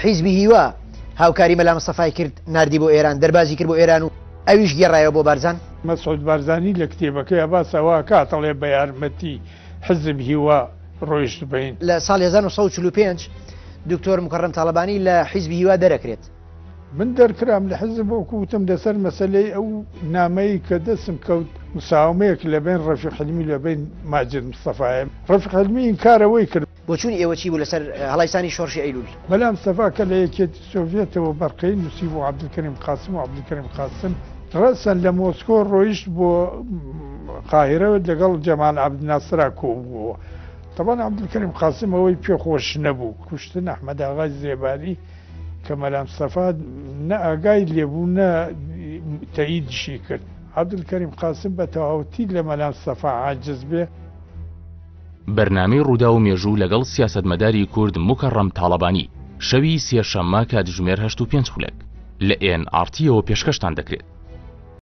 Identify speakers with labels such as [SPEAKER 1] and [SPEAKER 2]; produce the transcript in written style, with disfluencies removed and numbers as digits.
[SPEAKER 1] حیزبی هیوا هاوکاری مەلا مستەفای کرد ناردی بۆ ئێران دەربازی کرد بۆ ئێران و ئەویش گێڕایەوە بۆ بارزان.
[SPEAKER 2] مەسعود بارزانی لە کتێبەکەی باسەوە کاتەڵێ بە یارمەتی حزب هیوا ڕۆیشت بین.
[SPEAKER 1] لە ساڵی 1945 دکتۆر مکەڕەم تاڵەبانی لە حیزبی هیوا دەرەکرێت.
[SPEAKER 2] من دەرکرام لە حزب وەکوتم دەسەر مەسەلەی ئەو نامەی کە دەسم کەوت مساومەیەک لە بین ڕەفیق حلمی لە بین ماجد مستەفای. ڕەفیق حلمی ئینکارەوەی کرد.
[SPEAKER 1] بۆچوون ئێوە چی بوو لەسەر هەڵایسانی شۆڕشی ئەیلول؟
[SPEAKER 2] بەلا مستەفا کە لە یەکێتی سۆڤێتەوە بەرقەی نووسی بۆ عەبدولکەریم قاسم و عەبدولکەریم قاسم ڕەسەن لە مۆسکۆ ڕۆیشت بۆ قاهرە لەگەڵ جەمال عەبدولناسرا کۆبووەوە. طبعا عەبدولکەریم قاسم ئەوەی پێخۆش نەبوو کوشتن ئەحمەد ئاغای زێباری کە مەلا مستەفا نە ئاگای لێبوو نە تەئیدشی کرد. عەبدولکەریم قاسم بە تەواوەتی لە مەلا مستەفا عاجز بێ.
[SPEAKER 3] بەرنامەی ڕوودا و مێژوو لەگەڵ سیاسەتمەداری کورد مکەڕەم تاڵەبانی شەوی سێشەممە کاتژمێر 8:05 لە NRT-ەوە پێشکەشتان دەکرێت.